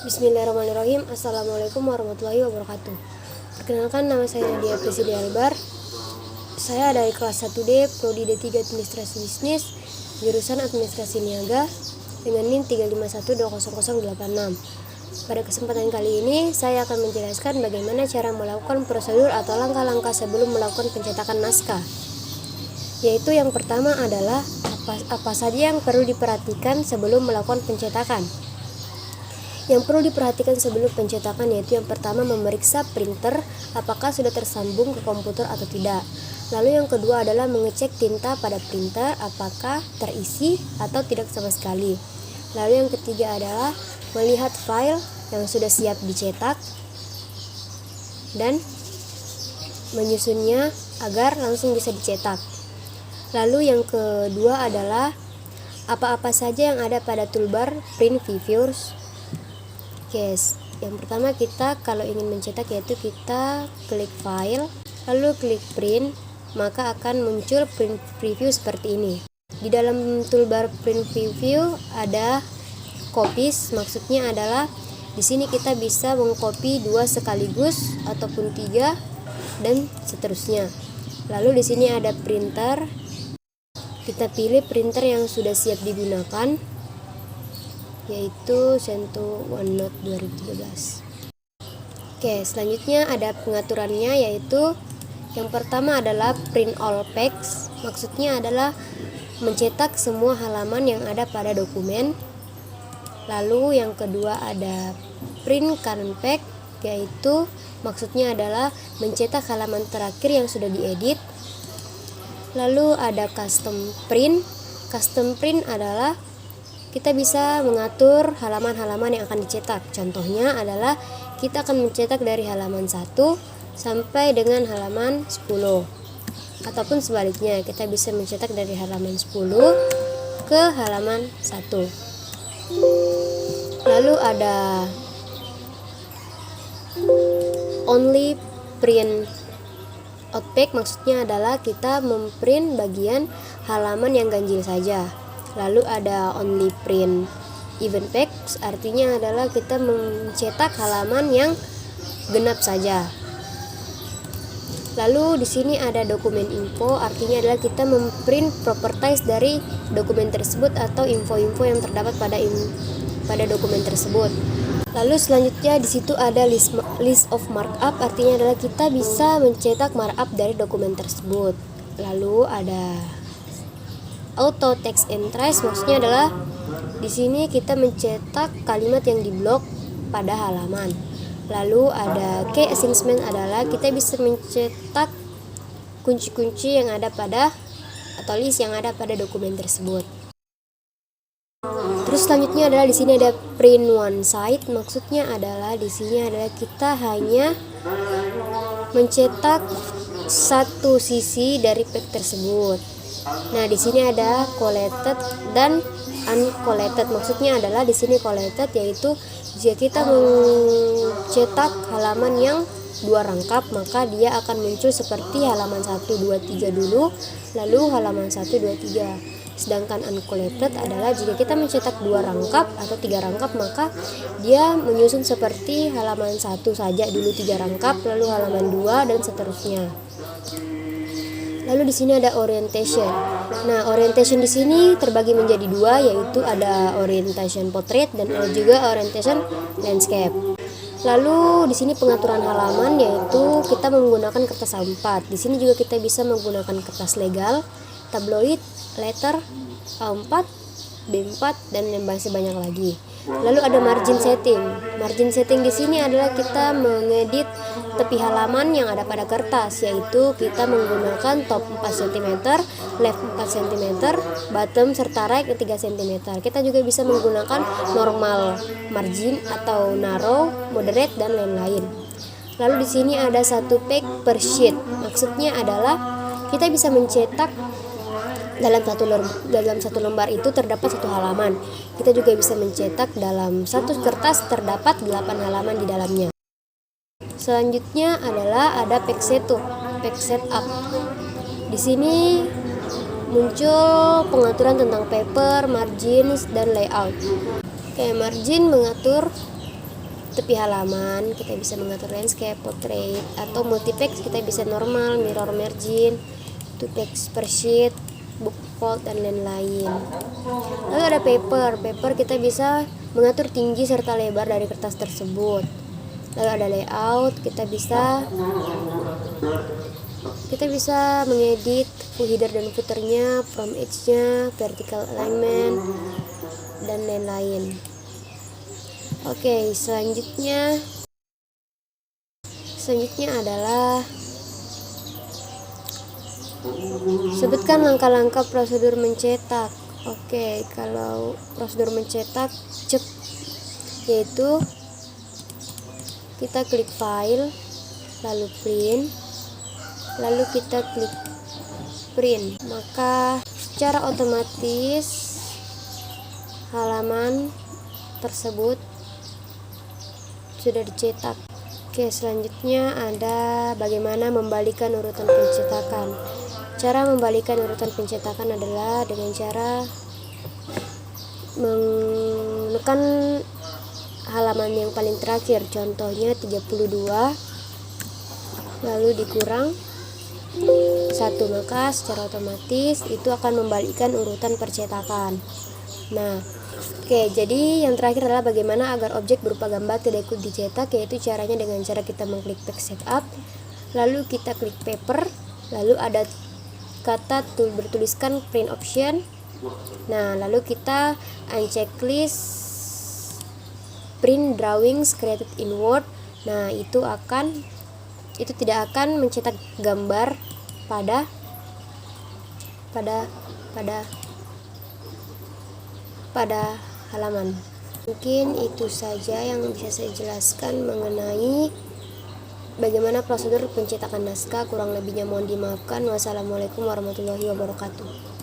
Bismillahirrahmanirrahim. Assalamualaikum warahmatullahi wabarakatuh. Perkenalkan, nama saya Nadia Presidi Albar. Saya dari kelas 1D Prodi D3 Administrasi Bisnis, jurusan Administrasi Niaga dengan NIM 351200086. Pada kesempatan kali ini, saya akan menjelaskan bagaimana cara melakukan prosedur atau langkah-langkah sebelum melakukan pencetakan naskah. Yaitu yang pertama adalah apa saja yang perlu diperhatikan sebelum melakukan pencetakan. Yang perlu diperhatikan sebelum pencetakan yaitu yang pertama memeriksa printer apakah sudah tersambung ke komputer atau tidak. Lalu yang kedua adalah mengecek tinta pada printer apakah terisi atau tidak sama sekali. Lalu yang ketiga adalah melihat file yang sudah siap dicetak dan menyusunnya agar langsung bisa dicetak. Lalu yang kedua adalah apa-apa saja yang ada pada toolbar print previous. Yang pertama kita kalau ingin mencetak yaitu kita klik file, lalu klik print, maka akan muncul print preview seperti ini. Di dalam toolbar print preview ada copies, maksudnya adalah di sini kita bisa mengcopy 2 sekaligus ataupun 3 dan seterusnya. Lalu di sini ada printer, kita pilih printer yang sudah siap digunakan, yaitu Cento OneNote 2013. Selanjutnya ada pengaturannya, yaitu yang pertama adalah print all page, maksudnya adalah mencetak semua halaman yang ada pada dokumen. Lalu yang kedua ada print current page, yaitu maksudnya adalah mencetak halaman terakhir yang sudah diedit. Lalu ada custom print adalah kita bisa mengatur halaman-halaman yang akan dicetak. Contohnya adalah kita akan mencetak dari halaman 1 sampai dengan halaman 10. Ataupun sebaliknya, kita bisa mencetak dari halaman 10 ke halaman 1. Lalu ada only print outback, maksudnya adalah kita memprint bagian halaman yang ganjil saja. Lalu ada only print event page, artinya adalah kita mencetak halaman yang genap saja. Lalu di sini ada dokumen info, artinya adalah kita memprint properties dari dokumen tersebut atau info-info yang terdapat pada dokumen tersebut. Lalu selanjutnya di situ ada list of markup, artinya adalah kita bisa mencetak markup dari dokumen tersebut. Lalu ada auto text entries, maksudnya adalah di sini kita mencetak kalimat yang diblok pada halaman. Lalu ada key assignment, adalah kita bisa mencetak kunci-kunci yang ada pada atau list yang ada pada dokumen tersebut. Terus selanjutnya adalah di sini ada print one side, maksudnya adalah di sini adalah kita hanya mencetak satu sisi dari page tersebut. Nah, di sini ada collected dan uncollected. Maksudnya adalah di sini collected yaitu jika kita mencetak halaman yang 2 rangkap, maka dia akan muncul seperti halaman 1 2 3 dulu, lalu halaman 1 2 3. Sedangkan uncollected adalah jika kita mencetak 2 rangkap atau 3 rangkap, maka dia menyusun seperti halaman 1 saja dulu 3 rangkap, lalu halaman 2 dan seterusnya. Lalu di sini ada orientation. Nah, orientation di sini terbagi menjadi 2, yaitu ada orientation portrait dan ada juga orientation landscape. Lalu di sini pengaturan halaman, yaitu kita menggunakan kertas A4. Di sini juga kita bisa menggunakan kertas legal, tabloid, letter, A4, B4 dan masih banyak lagi. Lalu ada margin setting. Margin setting di sini adalah kita mengedit tepi halaman yang ada pada kertas, yaitu kita menggunakan top 4 cm, left 4 cm, bottom serta right 3 cm. Kita juga bisa menggunakan normal margin atau narrow, moderate dan lain-lain. Lalu di sini ada 1 page per sheet. Maksudnya adalah kita bisa mencetak dalam satu lembar itu terdapat 1 halaman. Kita juga bisa mencetak dalam 1 kertas terdapat 8 halaman di dalamnya. Selanjutnya adalah ada page setup. Di sini muncul pengaturan tentang paper, margins dan layout. Margin mengatur tepi halaman kita bisa mengatur landscape, portrait, atau multipage kita bisa normal, mirror margin, two page per sheet, book fold, dan lain-lain. Lalu ada paper kita bisa mengatur tinggi serta lebar dari kertas tersebut. Lalu ada layout, kita bisa mengedit header dan footernya, from edge-nya, vertical alignment, dan lain-lain. Oke, selanjutnya adalah sebutkan langkah-langkah prosedur mencetak. Oke, kalau prosedur mencetak yaitu kita klik file, lalu print, lalu kita klik print, maka secara otomatis halaman tersebut sudah dicetak. Oke, selanjutnya ada bagaimana membalikan urutan pencetakan. Cara membalikan urutan pencetakan adalah dengan cara menekan halaman yang paling terakhir, contohnya 32, lalu dikurang 1, maka secara otomatis itu akan membalikan urutan percetakan. Nah, oke, jadi yang terakhir adalah bagaimana agar objek berupa gambar tidak ikut dicetak, yaitu caranya dengan cara kita mengklik page setup, lalu kita klik paper, lalu ada kata bertuliskan print option. Nah, lalu kita unchecklist print drawings created in Word. Nah, itu tidak akan mencetak gambar pada halaman. Mungkin itu saja yang bisa saya jelaskan mengenai bagaimana prosedur pencetakan naskah. Kurang lebihnya mohon dimaafkan. Wassalamualaikum warahmatullahi wabarakatuh.